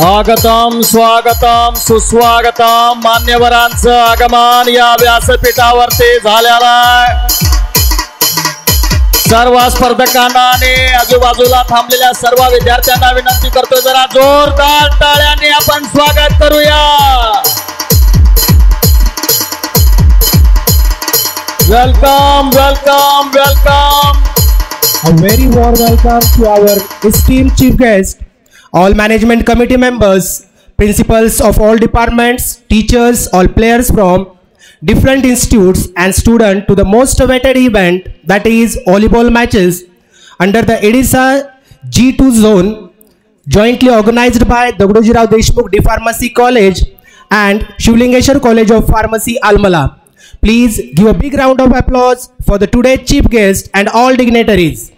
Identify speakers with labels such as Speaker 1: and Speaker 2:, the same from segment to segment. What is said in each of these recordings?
Speaker 1: स्वागतम स्वागतम सुस्वागतम मान्यवरांचं आगमन या व्यासपीठावरती झालेलं आहे। सर्व स्पर्धकांना आणि आजूबाजूला थांबलेल्या सर्व विद्यार्थ्यांना विनंती करतो, जरा जोरदार टाळ्यांनी आपण स्वागत करूया। Welcome welcome welcome.
Speaker 2: A very warm welcome to our esteemed chief guest, all management committee members, principals of all departments, teachers, all players from different institutes and students to the most awaited event, that is volleyball matches under the Edisa G2 zone, jointly organized by Dagdoji Rao Deshmukh D Pharmacy College and Shivlingeshwar College of Pharmacy, Almala. Please give a big round of applause for the today's chief guest and all dignitaries.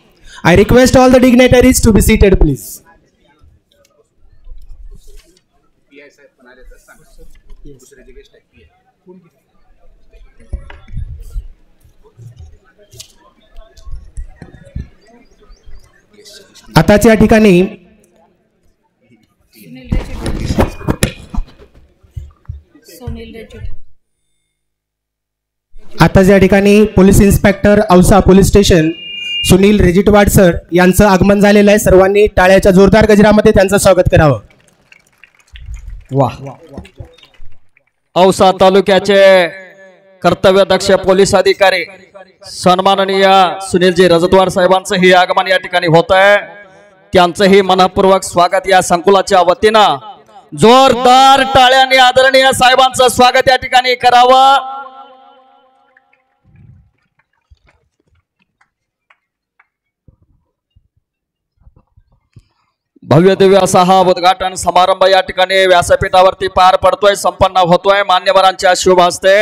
Speaker 2: I request all the dignitaries to be seated, please. आताच या ठिकाणी police inspector Ausa police station Sunil Rejitwad sir यांचं आगमन झालेलं आहे। सर्वांनी टाळ्याच्या जोरदार गजरामध्ये त्यांचं स्वागत करावं।
Speaker 1: वाह, औसा तालुक्याचे कर्तव्यदक्ष पोलीस अधिकारी सन्माननीय सुनीलजी रजतवाड साहेबांचं ही आगमन या ठिकाणी होत आहे। त्यांचंही मनपूर्वक स्वागत या संकुलाच्या वतीनं जोरदार टाळ्यांनी आदरणीय साहेबांचं स्वागत या ठिकाणी करावं। भव्य दिव्य असा हा उद्घाटन समारंभ या ठिकाणी व्यासपीठावरती पार पडतोय, संपन्न होतोय मान्यवरांच्या शुभ हस्ते।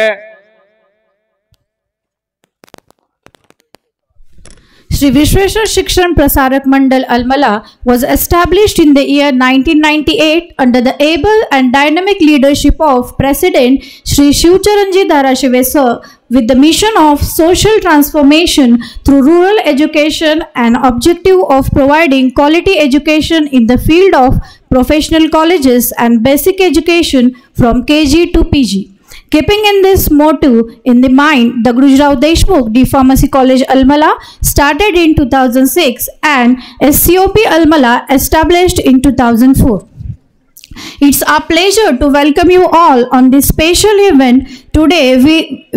Speaker 3: Shri Vishweshwar Shikshan Prasarak Mandal Almala was established in the year 1998 under the able and dynamic leadership of President Shri Shivcharanji Dharashive Sir with the mission of social transformation through rural education and objective of providing quality education in the field of professional colleges and basic education from KG to PG. Keeping in this motto in the mind, the Dagdoji Rao Deshmukh D Pharmacy College Almala started in 2006 and SCOP Almala established in 2004. It's our pleasure to welcome you all on this special event. Today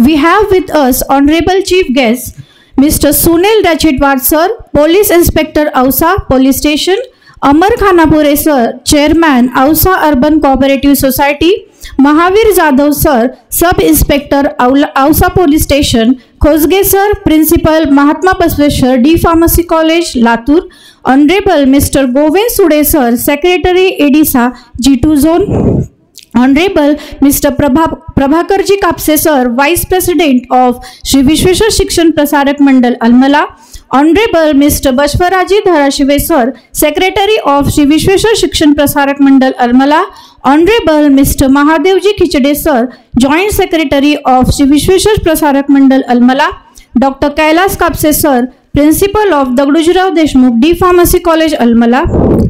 Speaker 3: we have with us Honorable Chief Guest Mr. Sunil Rachitwad Sir, Police Inspector Ausa Police Station, Amar Khanapure Sir, Chairman Ausa Urban Cooperative Society, Mahavir Jadhav Sir, Sub Inspector Ausa Police Station, Khosge Sir, Principal Mahatma Basveshwar D Pharmacy College, Latur, Honorable Mr. Govind Sude Sir, Secretary Edisa G2 Zone, Honorable Mr. Prabhakarji Kapse Sir, Vice President of Shri Vishweshwar Shikshan Prasarak Mandal Almala, Honorable Mr. Bashwaraji Dharashive Sir, Secretary of Shri Vishweshwar Shikshan Prasarak Mandal Almala, Honorable Mr. Mahadevji Khichde Sir, Joint Secretary of Shri Vishweshwar Prasarak Mandal Almala, Dr. Kailas Kapse Sir, Principal of Dagdoji Rao Deshmukh D Pharmacy College Almala,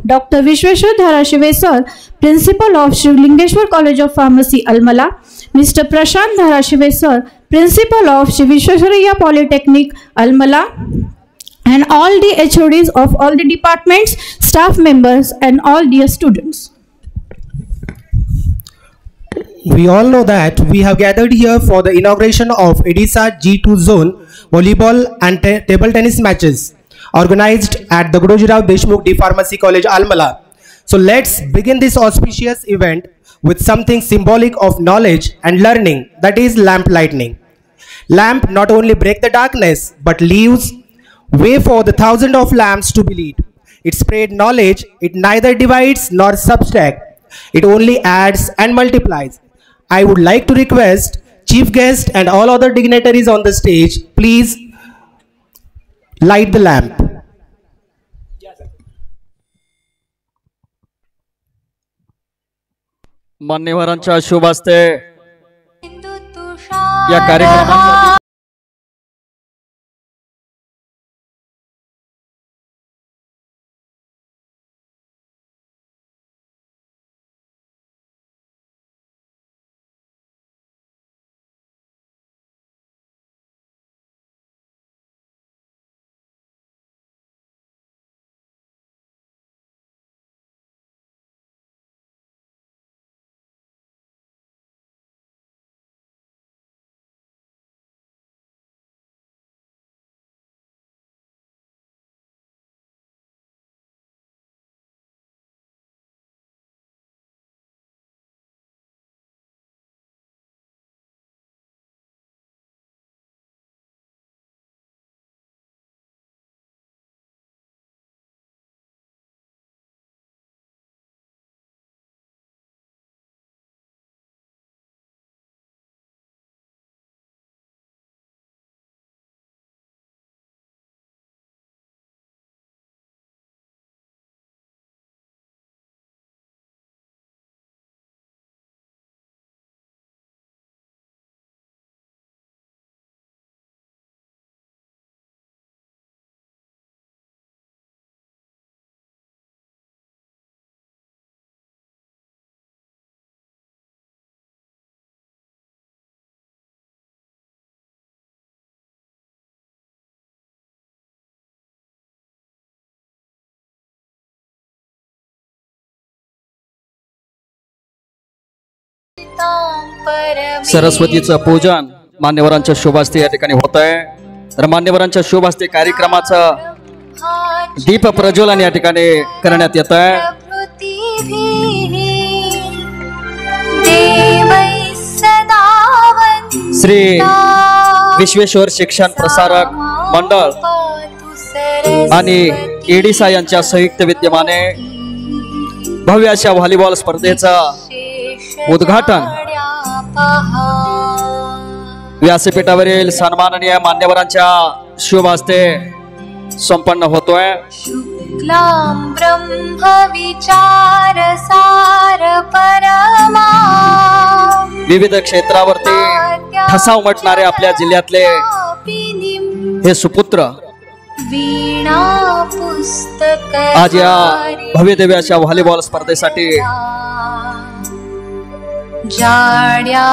Speaker 3: Dr. Vishweshwar Dharashive Sir, Principal of Shivlingeshwar College of Pharmacy Almala, Mr. Prashant Dharashive Sir, Principal of Shri Vishweshwaraya Polytechnic Almala, and all the HODs of all the departments, staff members and all dear students.
Speaker 2: We all know that we have gathered here for the inauguration of Edisa G2 zone volleyball and table tennis matches organized at the Dagdoji Rao Deshmukh D Pharmacy College Almala. So let's begin this auspicious event with something symbolic of knowledge and learning, that is lamp lighting. Lamp not only break the darkness but leaves way for the thousands of lamps to be lit. It spread knowledge, it neither divides nor subtract, it only adds and multiplies. I would like to request chief guest and all other dignitaries on the stage, please light the lamp.
Speaker 1: मान्यवरांच्या शुभ हस्ते या कार्यक्रमासाठी सरस्वतीचं पूजन मान्यवरांच्या शुभ हस्ते या ठिकाणी होत आहे। तर मान्यवरांच्या शुभ हस्ते कार्यक्रमाचं दीप प्रज्वलन या ठिकाणी करण्यात येत आहे। श्री विश्वेश्वर शिक्षण प्रसारक मंडळ आणि एडिसा यांच्या संयुक्त विद्यमाने भव्य अशा व्हॉलीबॉल स्पर्धेचं उद्घाटन व्यासपीठावरील सन्माननीय मान्यवरांच्या शुभ हस्ते संपन्न होतोय।
Speaker 4: शुक्लां ब्रह्म विचार सार परमा
Speaker 1: विविध क्षेत्रावरती ठसा उमटणारे आपल्या जिल्ह्यातले हे सुपुत्र
Speaker 4: वीणा पुस्तक
Speaker 1: आज या भव्य दिव्य अशा व्हॉलीबॉल स्पर्धेसाठी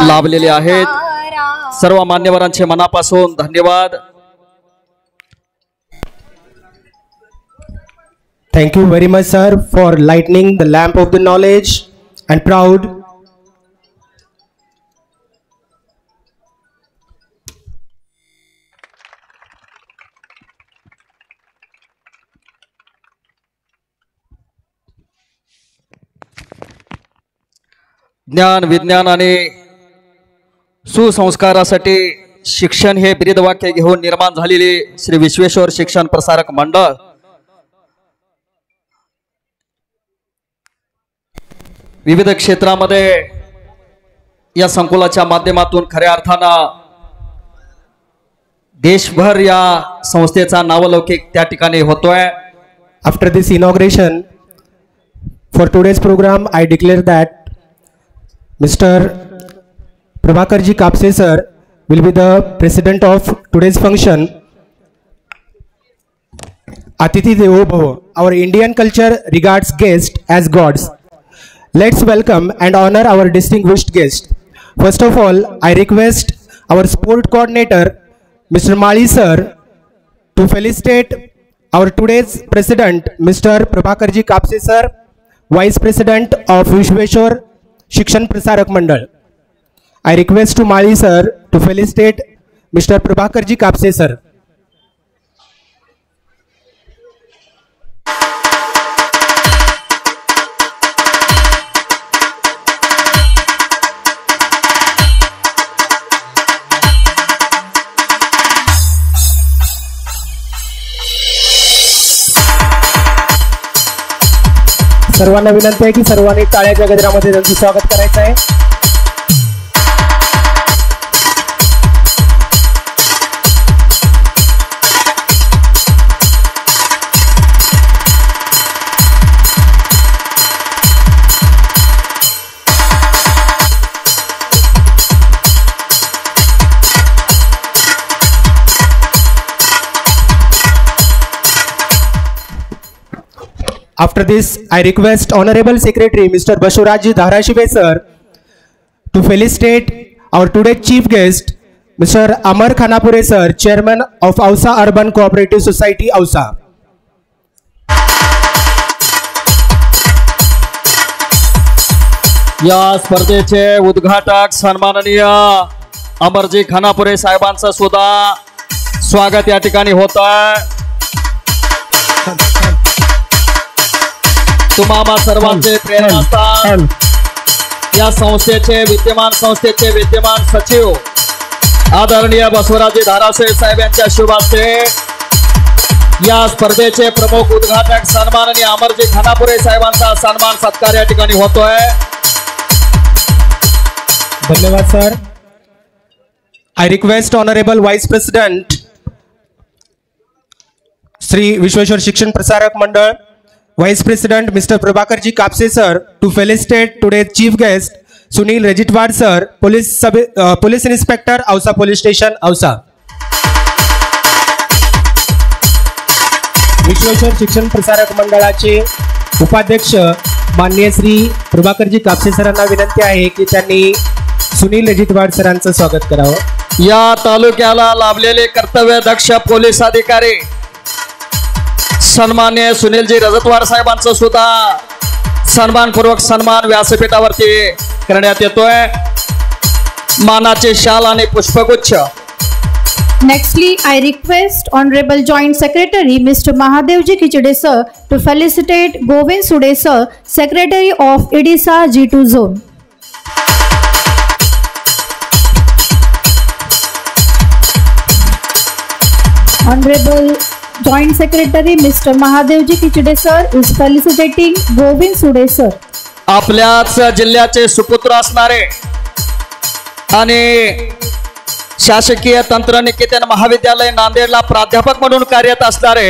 Speaker 1: लाभलेले आहेत। सर्व मान्यवरांचे मनापासून धन्यवाद।
Speaker 2: Thank you very much, sir, for lighting the lamp of the knowledge and proud.
Speaker 1: ज्ञान विज्ञान आणि सुसंस्कारासाठी शिक्षण हे ब्रीदवाक्य घेऊन निर्माण झालेले श्री विश्वेश्वर शिक्षण प्रसारक मंडळ विविध क्षेत्रामध्ये या संकुलाच्या माध्यमातून खऱ्या अर्थानं देशभर या संस्थेचा नावलौकिक त्या ठिकाणी होतोय।
Speaker 2: After this inauguration, for today's program, I declare that Mr. Prabhakarji Kapse sir will be the president of today's function. Atithi Devo Bhava. Our Indian culture regards guests as gods. Let's welcome and honor our distinguished guest. First of all, I request our sport coordinator, Mr. Mali sir, to felicitate our today's president, Mr. Prabhakarji Kapse sir, Vice President of Vishweshwar Shikshan Prasarak Mandal. I request to Mali sir to felicitate Mr. Prabhakarji Kapse sir. सर्वांना विनंती आहे की सर्वांनी टाळ्याच्या गजरामध्ये त्यांचं स्वागत करायचं आहे। After this, I request Honorable Secretary Mr. Bashurajji Dharashive sir to felicitate our today's chief guest Mr. Amar Khanapure sir, Chairman of Ausa Urban Cooperative Society, Ausa.
Speaker 1: या स्पर्धेचे उद्घाटक सन्माननीय अमरजी खानापुरे साहेबांचं सुद्धा स्वागत या ठिकाणी होत आहे। तुम्हा सर्वांचे प्रेरणास्थान या संस्थेचे विद्यमान सचिव आदरणीय बसवराजी धाराशिव साहेब यांच्या शुभ हस्ते या स्पर्धेचे प्रमुख उद्घाटक सन्माननीय अमरजी खानापुरे साहेबांचा सन्मान सत्कार या ठिकाणी होतोय।
Speaker 2: धन्यवाद sir. I request Honorable Vice President Shri Vishweshwar Shikshan Prasarak Mandal, Vice President Mr. Prabhakarji Kapse sir to felicitate today's chief guest Sunil Rajitwar sir, Police Inspector, Ausa Police Station, Ausa. Vishweshwar शिक्षण प्रसारक मंडळाचे उपाध्यक्ष माननीय श्री प्रभाकरजी कापसे सरांना विनंती आहे की त्यांनी सुनील रजितवाड सरांचं स्वागत करावं।
Speaker 1: या तालुक्याला लाभलेले कर्तव्यदक्ष पोलीस अधिकारी सन्माननीय सुनीलजी रजतवार साहेबांचं सुद्धा सन्मानपूर्वक सन्मान व्यासपीठावरती करण्यात येतोय। मानाचे शाल आणि पुष्पगुच्छ.
Speaker 3: Nextly, I request Honorable Joint Secretary Mr. Mahadevji Khichde sir to felicitate Govind Sude sir, Secretary of Odisha G2 Zone. Honorable Joint Secretary Mr. Mahadevji Khichde sir is felicitating Govind Sude sir.
Speaker 1: आपल्याच जिल्ह्याचे सुपुत्र असणारे आणि शासकीय तंत्रनिकेतन महाविद्यालय नांदेडला प्राध्यापक म्हणून कार्यरत असणारे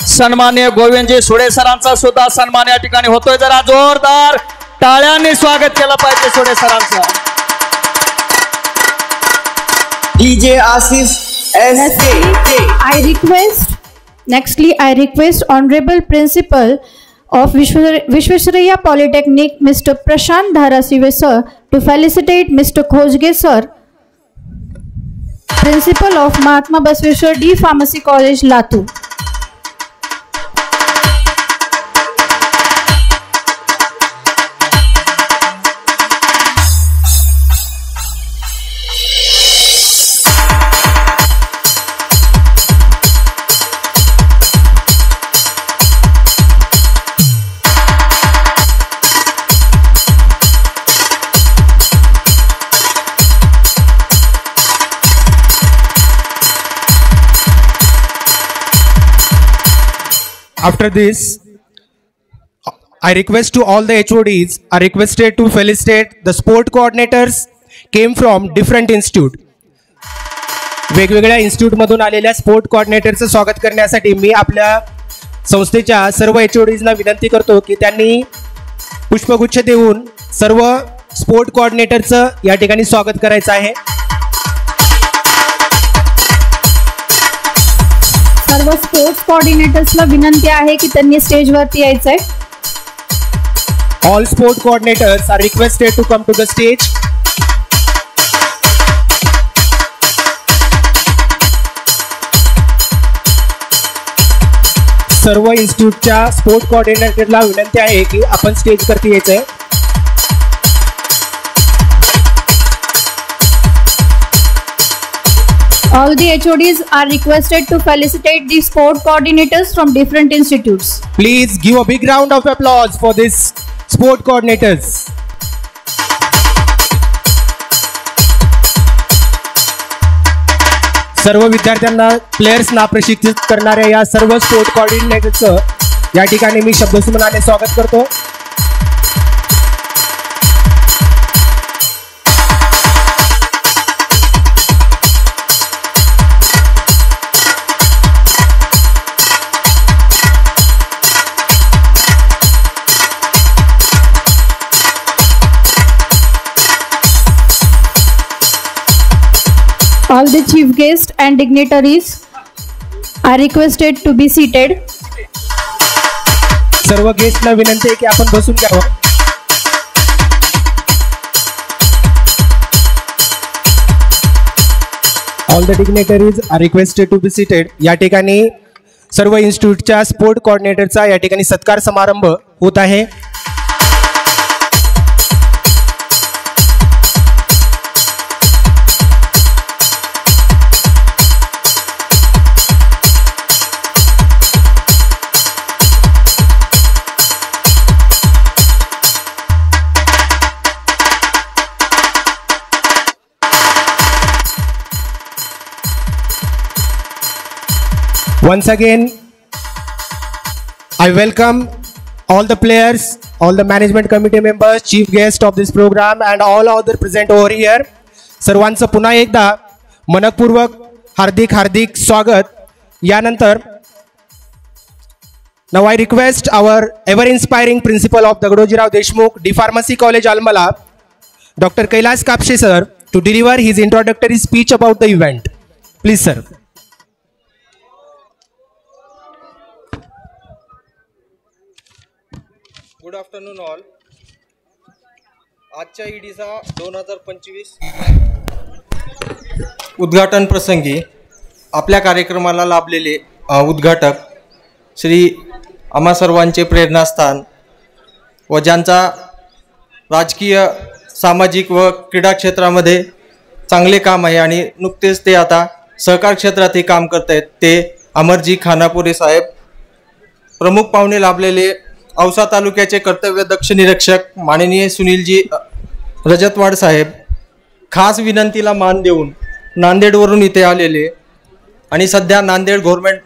Speaker 1: सन्माननीय गोविंदजी सुडे सरांचा सुद्धा सन्मान या ठिकाणी होतोय. जरा जोरदार टाळ्यांनी स्वागत केलं पाहिजे सुडे सरांचं.
Speaker 5: DJ Asif
Speaker 3: Nextly, I request Honorable Principal of Vishwesvaraya Polytechnic Mr. Prashant Dharasive sir to felicitate Mr. Khojge sir, Principal of Mahatma Basveshwar D Pharmacy College, Latur.
Speaker 2: After this, I request to all the HODs are requested to felicitate the sport coordinators came from different institute. वेगवेगळ्या institute मधून आलेल्या sport कोऑर्डिनेटरचं स्वागत करण्यासाठी मी आपल्या संस्थेच्या सर्व HODsना विनंती करतो की त्यांनी पुष्पगुच्छ देऊन सर्व स्पोर्ट कोऑर्डिनेटरचं या ठिकाणी स्वागत करायचं आहे.
Speaker 3: सर्व स्पोर्ट्स कोऑर्डिनेटर्सला विनंती आहे की त्यांनी स्टेजवरती यायचं आहे.
Speaker 2: All sport coordinators are requested to come to the stage. सर्व इन्स्टिट्यूटच्या स्पोर्ट कोऑर्डिनेटरला विनंती आहे की आपण स्टेजवरती यायचं आहे.
Speaker 3: All the HODs are requested to felicitate the sport coordinators from different institutes.
Speaker 2: Please give a big round of applause for this sport coordinators. सर्व विद्यार्थ्यांना प्लेयर्सना प्रशिक्षित करणाऱ्या या सर्व स्पोर्ट कोऑर्डिनेटरचं या ठिकाणी मी शब्दसुमनाने स्वागत करतो.
Speaker 3: All the chief guests and dignitaries are requested to be seated.
Speaker 2: सर्व गेस्टला विनंती आहे की आपण बसून घ्यावं. All the dignitaries are requested to be seated. या ठिकाणी सर्व इन्स्टिट्यूटच्या स्पोर्ट कोऑर्डिनेटरचा या ठिकाणी सत्कार समारंभ होत आहे. Once again, I welcome all the players, all the management committee members, chief guest of this program and all other present over here. सर्वांचं पुन्हा एकदा मनपूर्वक हार्दिक स्वागत. यानंतर now I request our ever inspiring principal of Dagodojirao Deshmukh D Pharmacy College Almala, Dr. Kailash Kapse sir, to deliver his introductory speech about the event. Please sir.
Speaker 6: Good afternoon all. आजच्या ईडीसा 2025 उद्घाटन प्रसंगी आपल्या कार्यक्रमाला लाभलेले उद्घाटक श्री आम्हा सर्वांचे प्रेरणास्थान व ज्यांचा राजकीय, सामाजिक व क्रीडा क्षेत्रामध्ये चांगले काम आहे आणि नुकतेच ते आता सहकार क्षेत्रातही काम करत आहेत ते अमरजी खानापुरे साहेब. प्रमुख पाहुणे लाभलेले औसा तालुक्याचे कर्तव्यदक्ष निरीक्षक माननीय सुनीलजी रजतवाड साहेब, खास विनंतीला मान देऊन नांदेडवरून इथे आलेले आणि सध्या नांदेड गव्हर्नमेंट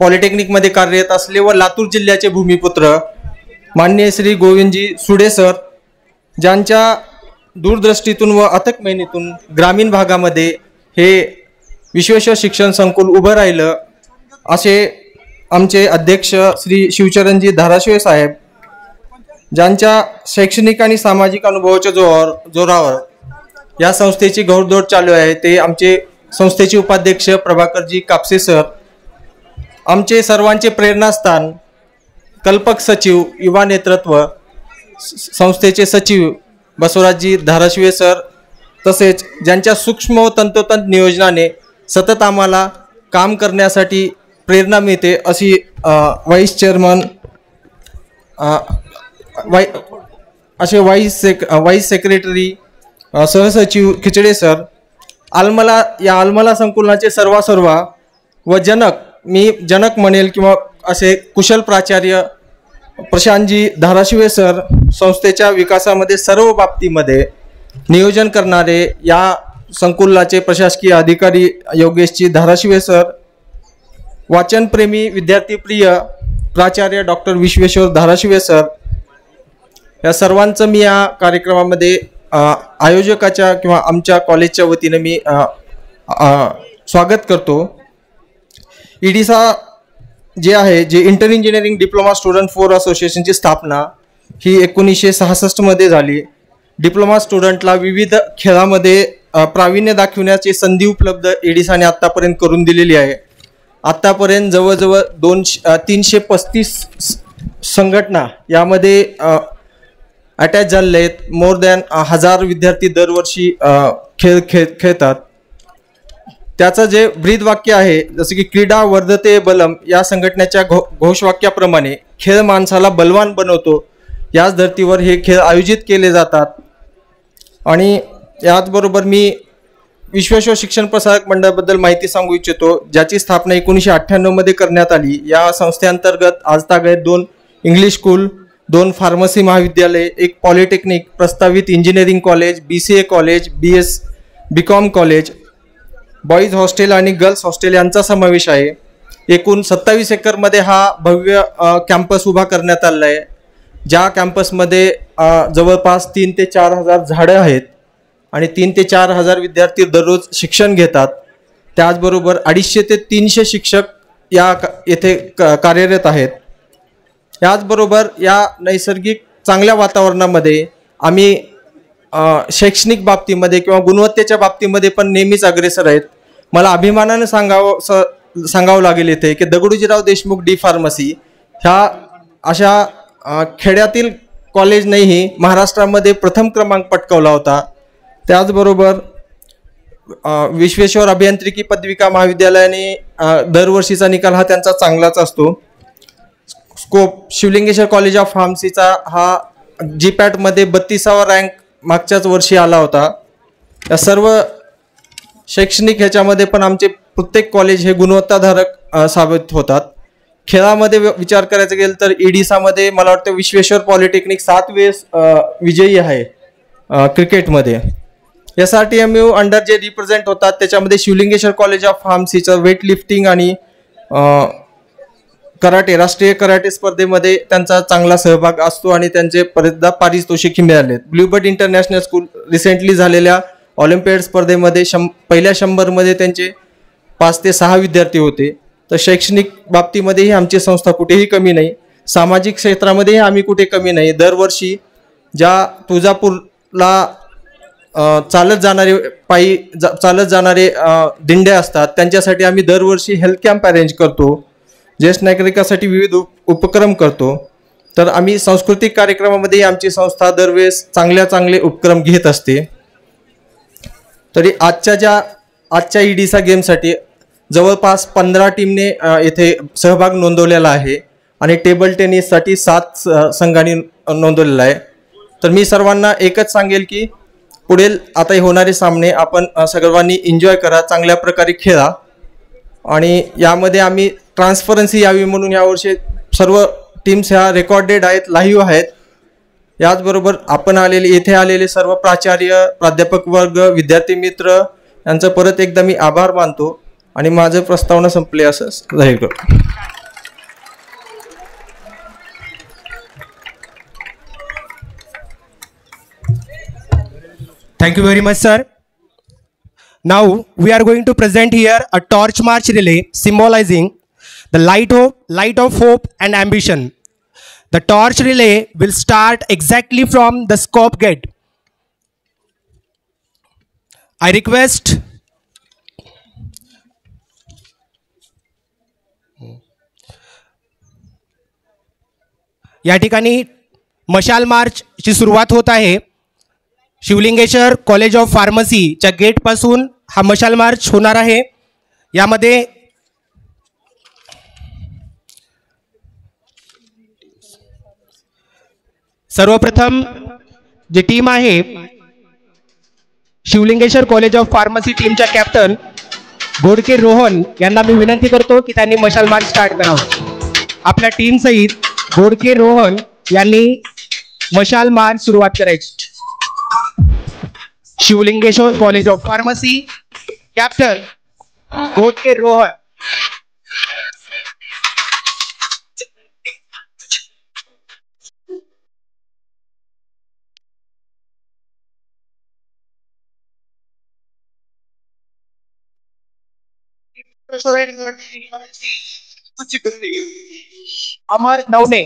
Speaker 6: पॉलिटेक्निकमध्ये कार्यरत असले व लातूर जिल्ह्याचे भूमिपुत्र माननीय श्री गोविंदजी सुडे सर, ज्यांच्या दूरदृष्टीतून व अथक मेहनतीतून ग्रामीण भागामध्ये हे विश्वेश्वर शिक्षण संकुल उभं राहिलं, असे आमचे अध्यक्ष श्री शिवचरणजी धाराशिव साहेब, ज्यांच्या शैक्षणिक आणि सामाजिक अनुभवाच्या जोरावर या संस्थेची घोडदौड चालू आहे, ते आमचे संस्थेचे उपाध्यक्ष प्रभाकरजी कापसे सर, आमचे सर्वांचे प्रेरणास्थान कल्पक सचिव युवा नेतृत्व संस्थेचे सचिव बसवराजजी धाराशिवे सर, तसेच ज्यांच्या सूक्ष्म व तंतोतंत नियोजनाने सतत आम्हाला काम करण्यासाठी प्रेरणा मिळते अशी व्हाईस चेअरमन व्हाईस सेक्रेटरी सहसचिव खिचडे सर, आलमला संकुलाचे सर्वा व मी जनक म्हणेल किंवा असे कुशल प्राचार्य प्रशांतजी धाराशिवे सर, संस्थेच्या विकासामध्ये सर्व बाबतीमध्ये नियोजन करणारे या संकुलाचे प्रशासकीय अधिकारी योगेशजी धाराशिवे सर, वाचनप्रेमी विद्यार्थीप्रिय प्राचार्य डॉक्टर विश्वेश्वर धाराशिवे सर, या सर्वांचं मी या कार्यक्रमामध्ये आयोजकाच्या किंवा आमच्या कॉलेजच्या वतीने मी स्वागत करतो. ईडीसा जे आहे, जे inter engineering diploma student four असोसिएशनची स्थापना ही 1966 मध्ये झाली. डिप्लोमा स्टुडंटला विविध खेळामध्ये प्रावीण्य दाखविण्याची संधी उपलब्ध ईडीसाने आत्तापर्यंत करून दिलेली आहे. आत्तापर्यंत जवळजवळ 335 संघटना यामध्ये अटॅच झालेले आहेत. मोर दॅन 1000 विद्यार्थी दरवर्षी खेळतात. त्याचं जे ब्रीद वाक्य आहे, जसं की क्रीडा वर्धते बलम, या संघटनेच्या घोषवाक्याप्रमाणे खेळ माणसाला बलवान बनवतो. याच धर्तीवर हे खेळ आयोजित केले जातात. आणि याचबरोबर मी विश्वेश्वर शिक्षण प्रसारक मंडळाबद्दल माहिती सांगू इच्छितो, ज्याची स्थापना 1998 मध्ये करण्यात आली. या संस्थेअंतर्गत आजतागायत 2 इंग्लिश स्कूल, 2 फार्मसी महाविद्यालय, 1 पॉलिटेक्निक, प्रस्तावित engineering college, BCA college, BCom college, boys hostel आणि गर्ल्स हॉस्टेल यांचा समावेश आहे. एकूण 27 एकरमध्ये हा भव्य कॅम्पस उभा करण्यात आला आहे, ज्या कॅम्पसमध्ये जवळपास 3 ते 4 हजार झाडं आहेत आणि 3 ते 4 हजार विद्यार्थी दररोज शिक्षण घेतात. त्याचबरोबर 250 ते 300 शिक्षक येथे कार्यरत आहेत. याचबरोबर या नैसर्गिक चांगल्या वातावरणामध्ये आम्ही शैक्षणिक बाबतीमध्ये किंवा गुणवत्तेच्या बाबतीमध्ये पण नेहमीच अग्रेसर आहेत. मला अभिमानाने सांगावं लागेल इथे की दगडूजीराव देशमुख डी फार्मसी ह्या अशा खेड्यातील कॉलेजनेही महाराष्ट्रामध्ये प्रथम क्रमांक पटकावला होता. त्याचबरोबर विश्वेश्वर अभियांत्रिकी पदविका महाविद्यालयाने दरवर्षीचा निकाल हा त्यांचा चांगलाच असतो. स्कोप शिवलिंगेश्वर कॉलेज ऑफ फार्मसीचा हा GPAT-मध्ये 32वा रँक मागच्याच वर्षी आला होता. या सर्व शैक्षणिक ह्याच्यामध्ये पण आमचे प्रत्येक कॉलेज हे गुणवत्ताधारक साबित होतात. खेळामध्ये विचार करायचा गेलं तर ईडीसामध्ये मला वाटतं विश्वेश्वर पॉलिटेक्निक 7 वेळेस विजयी आहे क्रिकेटमध्ये. SRTMU अंडर जे रिप्रेझेंट होतात त्याच्यामध्ये Shivalingeshwar college of फार्मसीचं weight lifting आणि कराटे, राष्ट्रीय कराटे स्पर्धेमध्ये त्यांचा चांगला सहभाग असतो आणि त्यांचे बरेचदा पारितोषिकही मिळाले. ब्ल्यूबर्ड इंटरनॅशनल स्कूल रिसेंटली झालेल्या ऑलिम्पियाड स्पर्धेमध्ये पहिल्या 100 मध्ये त्यांचे 5 ते 6 विद्यार्थी होते. तर शैक्षणिक बाबतीमध्येही आमची संस्था कुठेही कमी नाही. सामाजिक क्षेत्रामध्येही आम्ही कुठे कमी नाही. दरवर्षी ज्या तुळजापूरला चालत जाणारे दिंड्या असतात त्यांच्यासाठी आम्ही दरवर्षी हेल्थ कॅम्प अरेंज करतो. ज्येष्ठ नागरिकांसाठी विविध उपक्रम करतो. तर आम्ही सांस्कृतिक कार्यक्रमामध्ये आमची संस्था दरवेळेस चांगले उपक्रम घेत असते. तरी आजच्या ईडीसा गेमसाठी जवळपास 15 टीमने येथे सहभाग नोंदवलेला आहे आणि टेबल टेनिससाठी 7 संघांनी नोंदवलेला आहे. तर मी सर्वांना एकच सांगेल की पुढील आता होणारे सामने आपण सर्वांनी एन्जॉय करा, चांगल्या प्रकारे खेळा आणि यामध्ये आम्ही ट्रान्सपरन्सी यावी म्हणून यावर्षी सर्व टीम्स ह्या रेकॉर्डेड आहेत, लाईव्ह आहेत. याचबरोबर आपण येथे आलेले सर्व प्राचार्य, प्राध्यापक वर्ग, विद्यार्थी मित्र यांचं परत एकदा मी आभार मानतो आणि माझं प्रस्तावना संपले असं जाहीर करतो.
Speaker 2: Thank you very much, sir. Now we are going to present here a torch march relay symbolizing the light of hope and ambition. The torch relay will start exactly from the scope gate. I request या ठिकाणी मशाल मार्च ची सुरुवात होत आहे. Shivalingeshwar college of फार्मसीच्या gate पासून हा मशाल मार्च होणार आहे. यामध्ये सर्वप्रथम जी टीम आहे शिवलिंगेश्वर कॉलेज ऑफ फार्मसी टीमच्या कॅप्टन गोडके रोहन यांना मी विनंती करतो की त्यांनी मशाल मार्च स्टार्ट करावं. आपल्या टीम सहित गोडके रोहन यांनी मशाल मार्च सुरुवात करायची. Shivlingeshwar college of pharmacy captain Godke Rohan. Amar Navne.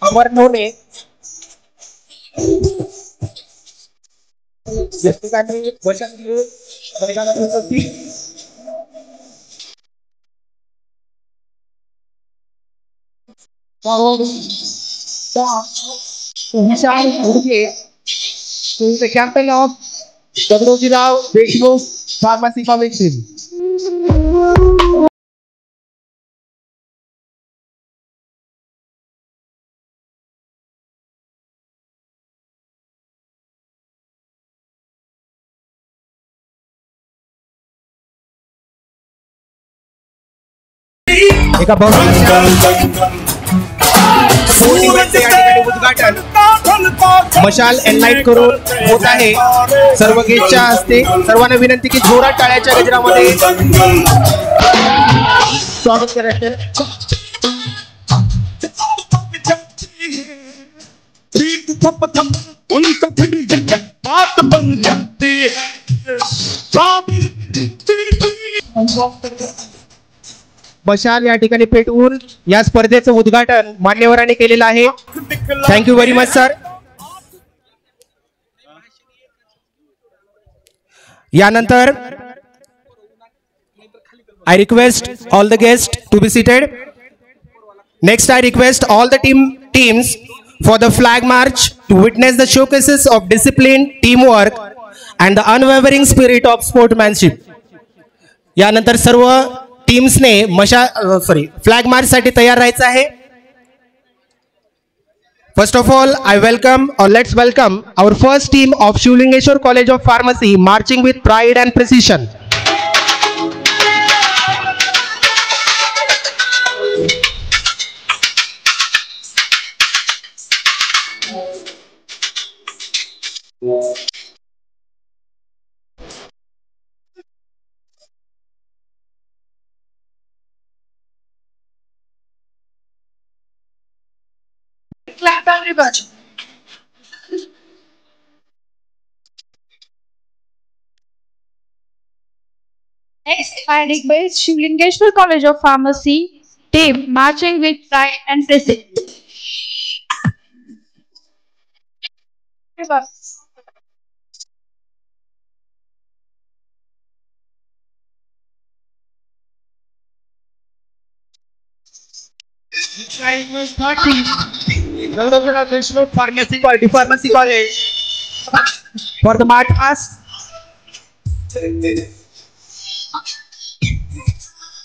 Speaker 2: Amar Navne the captain of Dagrojirao Deshmukh Pharmacy Foundation. एका उद्घाटन मशाल एनलाइट करून होत आहे. सर्व गेटच्या हस्ते सर्वांना विनंती की जोरात टाळ्याच्या गजरामध्ये स्वागत करायचे. मशाल या ठिकाणी पेटवून या स्पर्धेचं उद्घाटन मान्यवरांनी केलेलं आहे. Thank you very much sir. यानंतर I request all the guests to be seated. Next I request all the teams for the flag march to witness the showcases of discipline, teamwork and the unwavering spirit of sportsmanship. यानंतर सर्व टीम्सने flag March साठी तयार राहायचं आहे. First of all, let's welcome our first team of Shivlingeshwar College of Pharmacy marching with pride and precision.
Speaker 3: Clap everybody. Next, I request Shivlingeshwar College of Pharmacy team marching with pride and precision.
Speaker 2: Pharmacy College for the Mart Pass.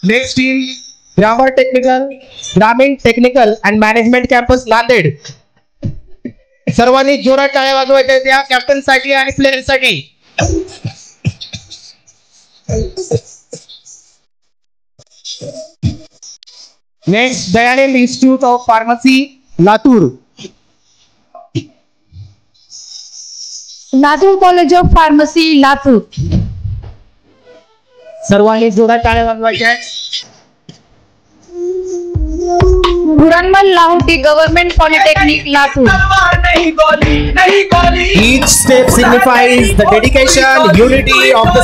Speaker 2: Next team, Gramin Technical and Management Campus Nanded. सर्वांनी जोरात टाळ्या वाजवायच्या त्या captain साठी आणि player साठी. Next Dayanand institute of pharmacy Latur.
Speaker 3: Latur College of Pharmacy, Latur.
Speaker 2: सर्वांनी जोरात टाळ्या वाजवायच्या.
Speaker 3: Puranmal Lahuti Government Polytechnic, Latur.
Speaker 2: Each step signifies the dedication, unity of the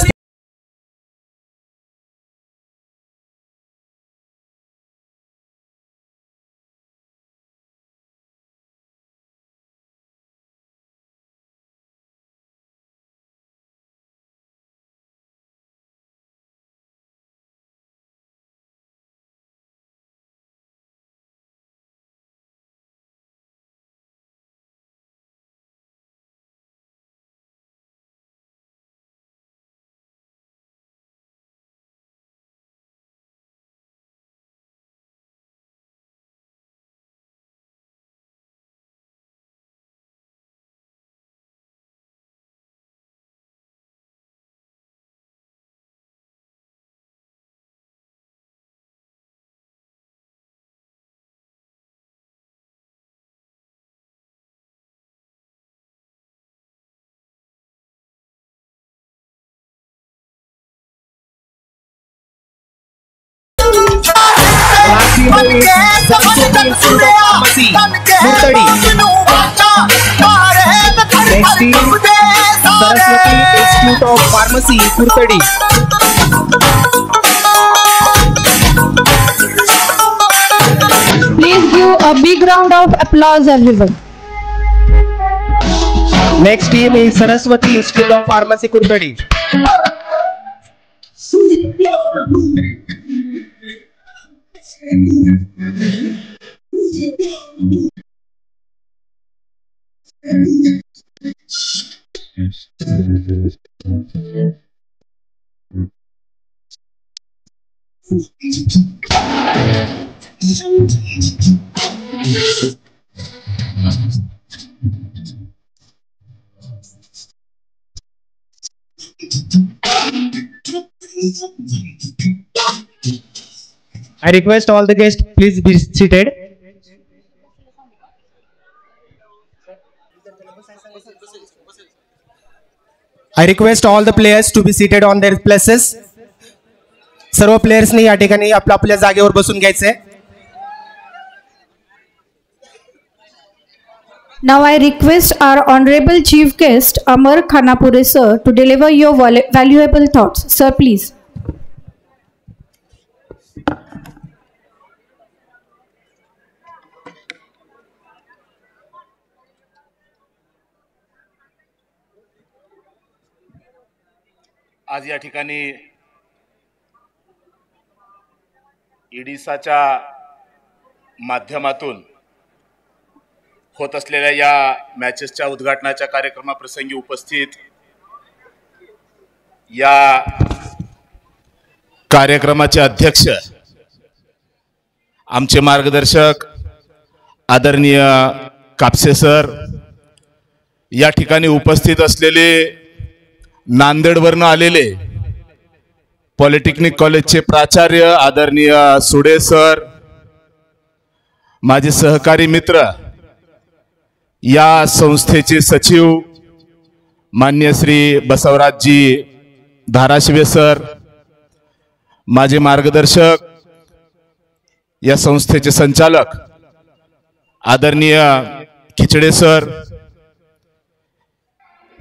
Speaker 2: Saraswati Institute of Pharmacy, Kurtadi.
Speaker 3: Please give a big round of applause, everyone.
Speaker 2: Next team is Saraswati Institute of Pharmacy, Kurtadi. I request all the guests please be seated. I request all the players to be seated on their places. सर्व प्लेयर्सनी या ठिकाणी आपल्या जागेवर बसून घ्यायचे.
Speaker 3: Now I request our honorable chief guest Amar Khanapure sir to deliver your valuable thoughts. Sir, please.
Speaker 7: आज या ठिकाणी इडिसाच्या माध्यमातून होत असलेल्या या मॅचेसच्या उद्घाटनाच्या कार्यक्रमाप्रसंगी उपस्थित या कार्यक्रमाचे अध्यक्ष आमचे मार्गदर्शक आदरणीय कापसे सर, या ठिकाणी उपस्थित असलेले नांदेडवरून आलेले पॉलिटेक्निक कॉलेजचे प्राचार्य आदरणीय सुडे सर, माझे सहकारी मित्र, या संस्थेचे सचिव मान्य श्री बसवराजजी धाराशिवे सर, माझे मार्गदर्शक या संस्थेचे संचालक आदरणीय खिचडे सर,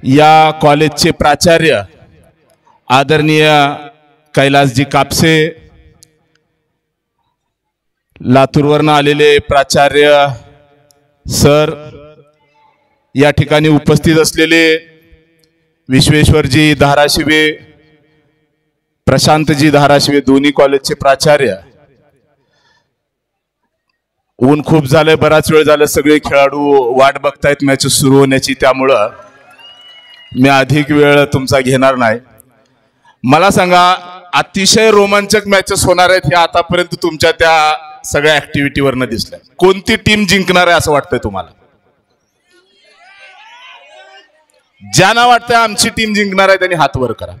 Speaker 7: या कॉलेजचे प्राचार्य आदरणीय कैलासजी कापसे, लातूरवरून आलेले प्राचार्य सर, या ठिकाणी उपस्थित असलेले विश्वेश्वरजी धाराशिवे, प्रशांतजी धाराशिवे दोन्ही कॉलेजचे प्राचार्य, ऊन खूप झालंय, बराच वेळ झालं, सगळे खेळाडू वाट बघतायत मॅच सुरू होण्याची, त्यामुळं मी अधिक वेळ तुमचा घेणार नाही. मला सांगा, अतिशय रोमांचक मॅचेस होणार आहेत हे आतापर्यंत तुमच्या त्या सगळ्या ऍक्टिव्हिटीवरनं दिसलंय. कोणती टीम जिंकणार आहे असं वाटतंय तुम्हाला? ज्यांना वाटतंय आमची टीम जिंकणार आहे त्यांनी हात वर करा.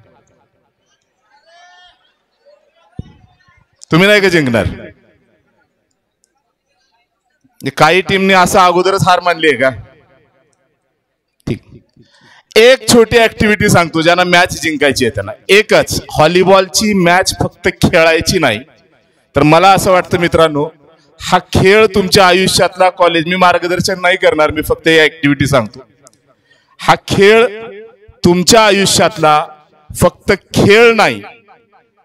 Speaker 7: तुम्ही नाही का जिंकणार? काही टीमने असं अगोदरच हार मानली आहे का? ठीक. एक छोटी ऍक्टिव्हिटी सांगतो ज्यांना मॅच जिंकायची आहे त्यांना. एकच, व्हॉलीबॉलची मॅच फक्त खेळायची नाही. तर मला असं वाटतं मित्रांनो, हा खेळ तुमच्या आयुष्यातला, कॉलेज, मी मार्गदर्शन नाही करणार, मी फक्त ही ऍक्टिव्हिटी सांगतो. हा खेळ तुमच्या आयुष्यातला फक्त खेळ नाही,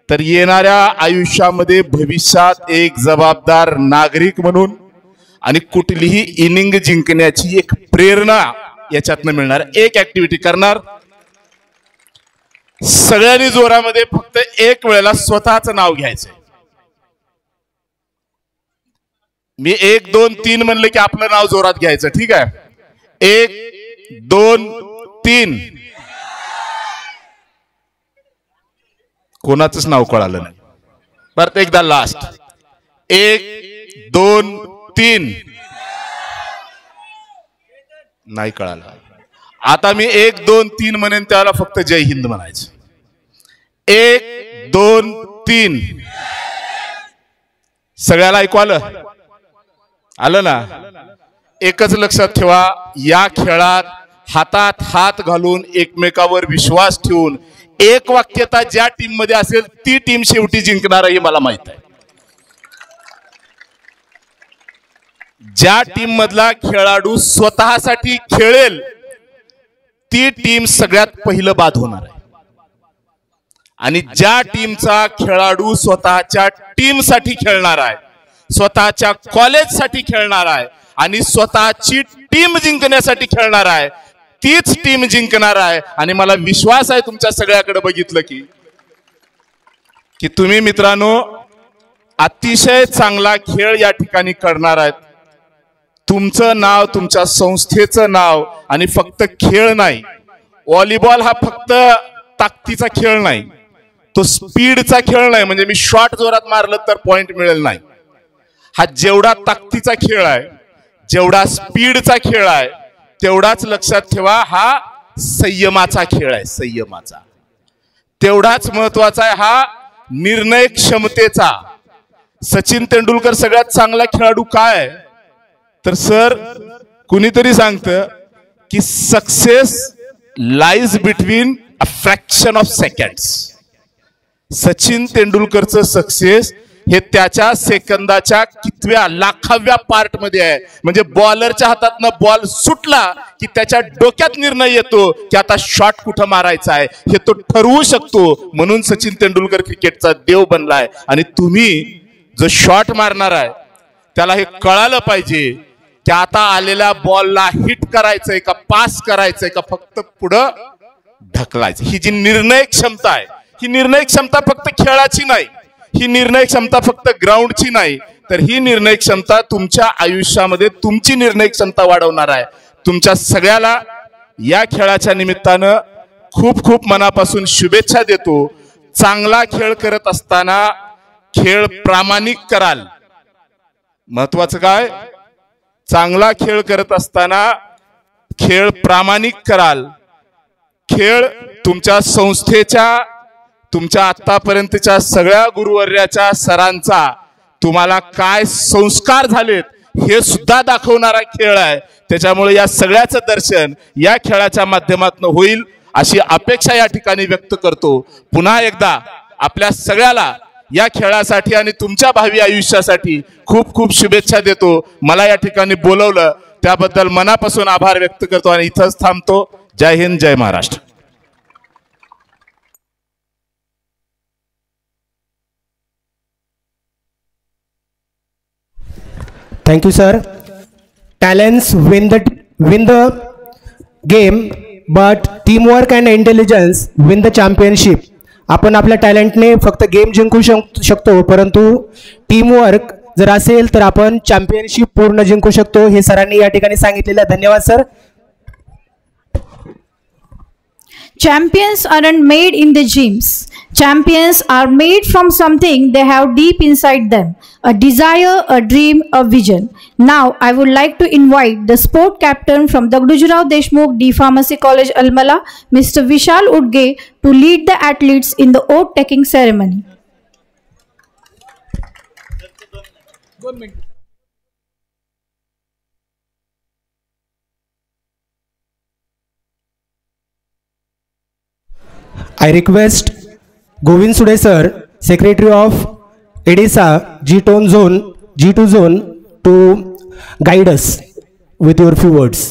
Speaker 7: तर येणाऱ्या आयुष्यामध्ये भविष्यात एक जबाबदार नागरिक म्हणून आणि कुठलीही इनिंग जिंकण्याची एक प्रेरणा याच्यातनं मिळणार. एक ऍक्टिव्हिटी करणार, सगळ्यांनी जोरामध्ये फक्त एक वेळेला स्वतःचं नाव घ्यायचंय. मी 1 2 3 म्हणलं की आपलं नाव जोरात घ्यायचं. ठीक आहे? 1 2 3. कोणाचंच नाव कळालं नाही. परत एकदा लास्ट. 1 2 3. नाही कळालं. आता मी 1 2 3 म्हणेन त्याला फक्त जय हिंद म्हणायचं. 1 2 3. सगळ्याला ऐकू आलं? आलं ना? एकच लक्षात ठेवा, या खेळात हातात हात घालून एकमेकावर विश्वास ठेवून एक वाक्यता ज्या टीम मध्ये असेल ती टीम शेवटी जिंकणार आहे मला माहित आहे. ज्या टीम मधला खेळाडू स्वतःसाठी खेळेल ती टीम सगळ्यात पहिलं बाद होणार आहे. आणि ज्या टीमचा खेळाडू स्वतःच्या टीमसाठी खेळणार आहे, स्वतःच्या कॉलेजसाठी खेळणार आहे आणि स्वतःची टीम जिंकण्यासाठी खेळणार आहे, तीच टीम जिंकणार आहे. आणि मला विश्वास आहे तुमच्या सगळ्याकडे बघितलं की तुम्ही मित्रांनो अतिशय चांगला खेळ या ठिकाणी करणार आहेत. तुमचं नाव, तुमच्या संस्थेचं नाव, आणि फक्त खेळ नाही. व्हॉलीबॉल हा फक्त ताकदीचा खेळ नाही, तो स्पीडचा खेळ नाही. म्हणजे मी शॉट जोरात मारलं तर पॉइंट मिळेल नाही. हा जेवढा ताकदीचा खेळ आहे, जेवढा स्पीडचा खेळ आहे, तेवढाच लक्षात ठेवा हा संयमाचा खेळ आहे. संयमाचा तेवढाच महत्वाचा आहे हा निर्णय क्षमतेचा. सचिन तेंडुलकर सगळ्यात चांगला खेळाडू काय आहे? तर सर, कुणीतरी सांगतं की success lies between a fraction of seconds. Sachin तेंडुलकरचं सक्सेस हे त्याच्या सेकंदाच्या कितव्या लाखाव्या पार्ट मध्ये आहे. म्हणजे बॉलरच्या हातातनं बॉल सुटला की त्याच्या डोक्यात निर्णय येतो की आता शॉट कुठं मारायचा आहे हे तो ठरवू शकतो. म्हणून सचिन तेंडुलकर क्रिकेटचा देव बनलाय. आणि तुम्ही जो शॉट मारणार आहे त्याला हे कळालं पाहिजे की आता आलेल्या बॉलला हिट करायचंय का पास करायचंय का फक्त पुढं ढकलायचं. ही जी निर्णय क्षमता आहे, ही निर्णय क्षमता फक्त खेळाची नाही, ही निर्णय क्षमता फक्त ग्राउंडची नाही, तर ही निर्णय क्षमता तुमच्या आयुष्यामध्ये तुमची निर्णय क्षमता वाढवणार आहे. तुमच्या सगळ्याला या खेळाच्या निमित्तानं खूप खूप मनापासून शुभेच्छा देतो. चांगला खेळ करत असताना खेळ प्रामाणिक कराल. महत्वाचं काय? चांगला खेळ करत असताना खेळ प्रामाणिक कराल. खेळ तुमच्या संस्थेच्या, तुमच्या आतापर्यंतच्या सगळ्या गुरुवर्याच्या सरांचा तुम्हाला काय संस्कार झालेत हे सुद्धा दाखवणारा खेळ आहे. त्याच्यामुळे या सगळ्याचं दर्शन या खेळाच्या माध्यमातून होईल अशी अपेक्षा या ठिकाणी व्यक्त करतो. पुन्हा एकदा आपल्या सगळ्याला या खेळासाठी आणि तुमच्या भावी आयुष्यासाठी खूप खूप शुभेच्छा देतो. मला या ठिकाणी बोलवलं त्याबद्दल मनापासून आभार व्यक्त करतो आणि इथंच थांबतो. जय हिंद, जय Maharashtra.
Speaker 2: Thank you, sir. Talents win the game, but teamwork and intelligence win the championship. आपण आपल्या टॅलेंटने फक्त गेम जिंकू शकतो, परंतु टीमवर्क जर असेल तर आपण चॅम्पियनशिप पूर्ण जिंकू शकतो, हे सरांनी या ठिकाणी सांगितलेलं. धन्यवाद sir.
Speaker 3: Champions aren't made in the gyms. Champions are made from something they have deep inside them. A desire, a dream, a vision. Now, I would like to invite the sport captain from Dagdujrao Deshmukh D Pharmacy College Almala, Mr. Vishal Udge, to lead the athletes in the oath taking ceremony.
Speaker 2: I request Govind Sude sir, Secretary of EDISA G2 Zone to guide us with your few words.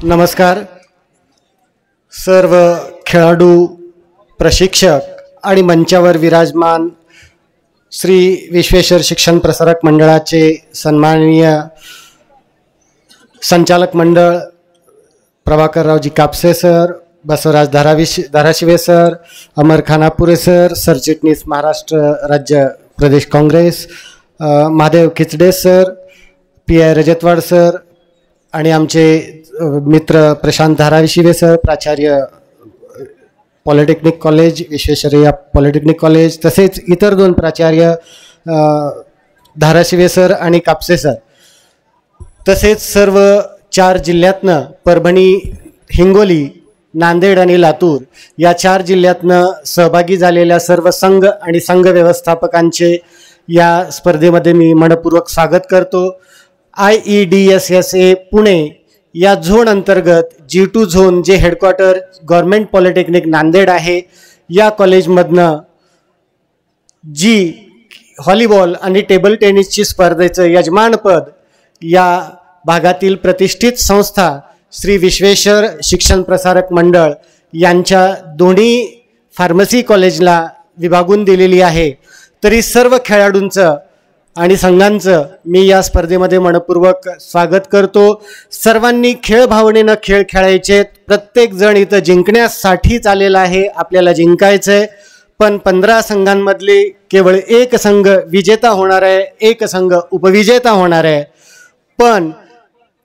Speaker 8: नमस्कार. सर्व खेळाडू, प्रशिक्षक आणि मंचावर विराजमान श्री विश्वेश्वर शिक्षण प्रसारक मंडळाचे सन्माननीय संचालक मंडळ Prabhakarraoji Kapse sir, Basavraj Dharashive sir, Amar Khanapure sir, सरचिटणीस महाराष्ट्र राज्य प्रदेश Congress, Mahadev Khichde sir, PI Rajatwad sir आणि आमचे मित्र प्रशांत धाराशिवे सर, प्राचार्य polytechnic college Visvesvaraya polytechnic college, तसेच इतर 2 प्राचार्य धाराशिवे सर आणि कापसे सर, तसेच सर्व 4 जिल्ह्यातनं परभणी, हिंगोली, नांदेड आणि लातूर या 4 जिल्ह्यातनं सहभागी झालेल्या सर्व संघ आणि संघ व्यवस्थापकांचे या स्पर्धेमध्ये मी मनपूर्वक स्वागत करतो. IEDSSA पुणे या झोन अंतर्गत G2 झोन जे हेडक्वार्टर गव्हर्मेंट पॉलिटेक्निक नांदेड आहे, या कॉलेजमधनं जी व्हॉलीबॉल आणि टेबल टेनिसची स्पर्धेचं यजमानपद या भागातील प्रतिष्ठित संस्था श्री विश्वेश्वर शिक्षण प्रसारक मंडळ यांच्या दोन्ही फार्मसी कॉलेजला विभागून दिलेली आहे. तरी सर्व खेळाडूंचं आणि संघांचं मी या स्पर्धेमध्ये मनपूर्वक स्वागत करतो. सर्वांनी खेळ भावनेनं खेळ खेळायचे. प्रत्येक जण इथं जिंकण्यासाठीच आलेला आहे, आपल्याला जिंकायचं आहे. पण 15 संघांमधले केवळ एक संघ विजेता होणार आहे, एक संघ उपविजेता होणार आहे. पण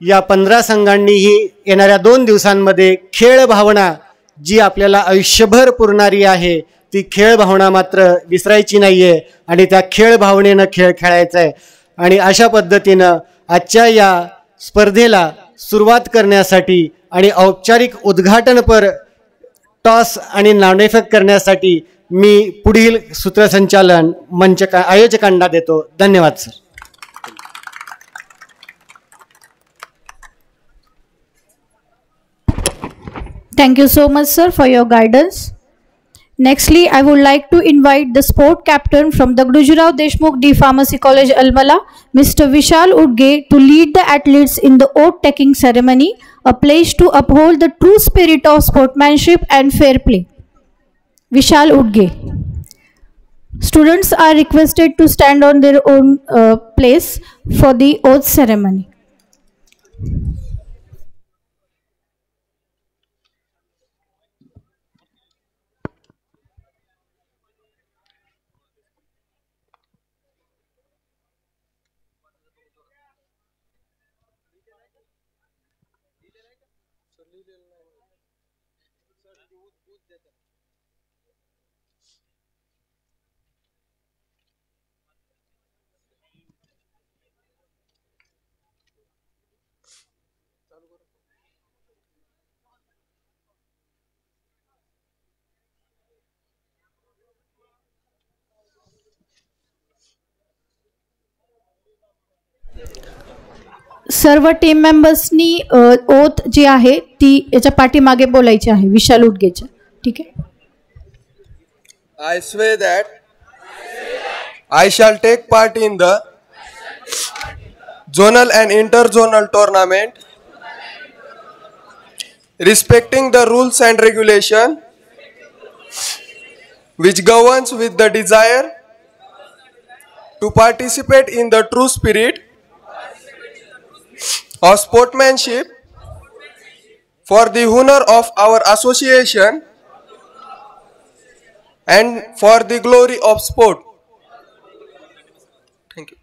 Speaker 8: या 15 संघांनीही येणाऱ्या 2 दिवसांमध्ये खेळ भावना जी आपल्याला आयुष्यभर पुरणारी आहे ती खेळ भावना मात्र विसरायची नाही आहे आणि त्या खेळ भावनेनं खेळ खेळायचा आहे. आणि अशा पद्धतीनं आजच्या या स्पर्धेला सुरुवात करण्यासाठी आणि औपचारिक उद्घाटनपर टॉस आणि नाणेफेक करण्यासाठी मी पुढील सूत्रसंचालन आयोजकांना देतो. धन्यवाद sir.
Speaker 3: Thank you so much, sir, for your guidance. Nextly, I would like to invite the sport captain from Dagdujrao Deshmukh D Pharmacy College Almala, Mr. Vishal Udge, to lead the athletes in the oath-taking ceremony, a pledge to uphold the true spirit of sportsmanship and fair play. Vishal Udge. Students are requested to stand on their own place for the oath ceremony. सर्व team मेंबर्सनी oath जी आहे ती याच्या पाठीमागे बोलायची आहे विशाल उडगेच्या. ठीक आहे.
Speaker 9: I swear that I shall take part in the zonal and inter-zonal tournament, respecting the rules and regulation which governs with the desire to participate in the true spirit of sportsmanship for the honor of our association and for the glory of sport. Thank you.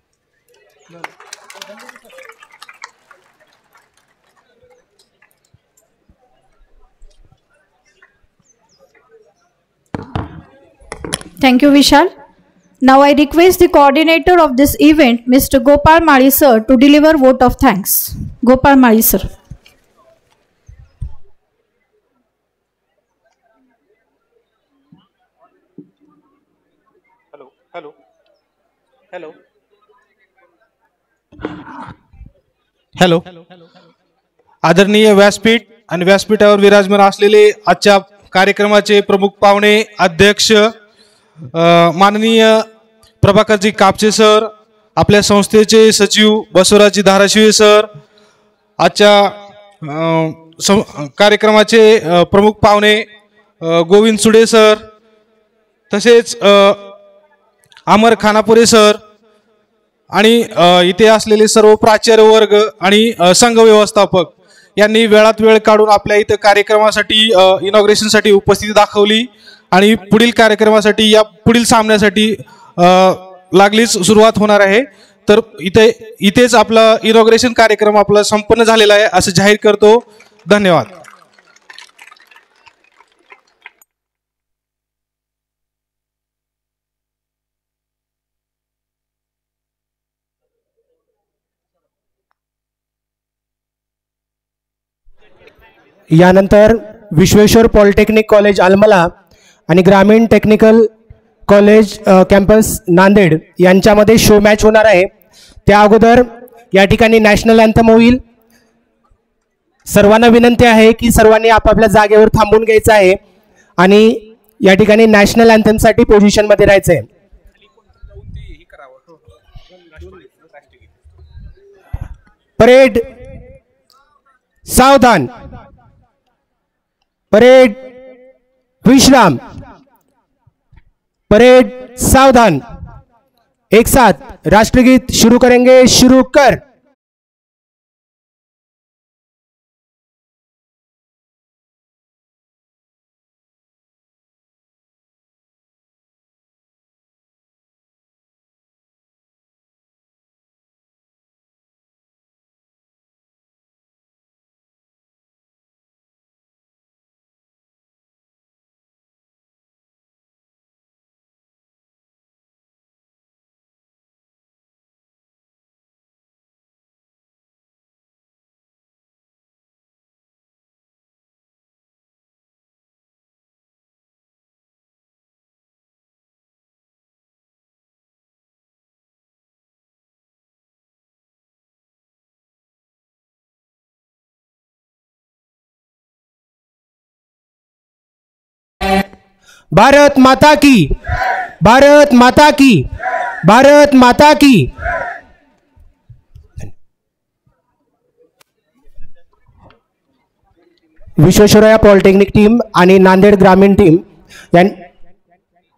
Speaker 3: Thank you, Vishal. Now I request the coordinator of this event, Mr. Gopal Mali sir, to deliver vote of thanks. Gopal Mali sir.
Speaker 10: Hello. आदरणीय व्यासपीठ आणि व्यासपीठावर विराजमान असलेले आजच्या कार्यक्रमाचे प्रमुख पाहुणे, अध्यक्ष माननीय प्रभाकरजी कापसे सर, आपल्या संस्थेचे सचिव बसवराजजी धाराशिवे सर, आजच्या कार्यक्रमाचे प्रमुख पाहुणे गोविंद सुडे सर, तसेच अमर खानापुरे सर आणि इथे असलेले सर्व प्राचार्य वर्ग आणि संघ व्यवस्थापक यांनी वेळात वेळ काढून आपल्या इथं कार्यक्रमासाठी इनॉग्रेशनसाठी उपस्थिती दाखवली आणि पुढील कार्यक्रमासाठी या पुढील सामन्यासाठी लागलीच सुरुवात होणार आहे. तर इथेच आपला इनॉग्रेशन कार्यक्रम आपला संपन्न झालेला आहे असं जाहीर करतो. धन्यवाद.
Speaker 2: यानंतर विश्वेश्वर पॉलिटेक्निक कॉलेज आलमला आणि ग्रामीण टेक्निकल कॉलेज कॅम्पस नांदेड यांच्यामध्ये शो मॅच होणार आहे. त्या अगोदर या ठिकाणी नॅशनल अँथम होईल. सर्वांना विनंती आहे की सर्वांनी आपापल्या जागेवर थांबून घ्यायचं आहे आणि या ठिकाणी नॅशनल अँथमसाठी पोझिशनमध्ये राहायचं आहे. परेड सावधान. परेड विश्राम. परेड सावधान. एक साथ राष्ट्रगीत शुरू करेंगे. शुरू कर. भारत माता की. भारत माता की. भारत माता की. विश्वेश्वरय्या पॉलिटेक्निक टीम आणि नांदेड ग्रामीण टीम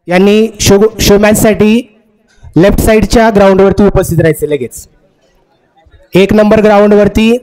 Speaker 2: यांनी शो मॅच साठी लेफ्ट साइडच्या ग्राउंडवरती उपस्थित राहायचे. लगेच 1 नंबर ग्राउंडवरती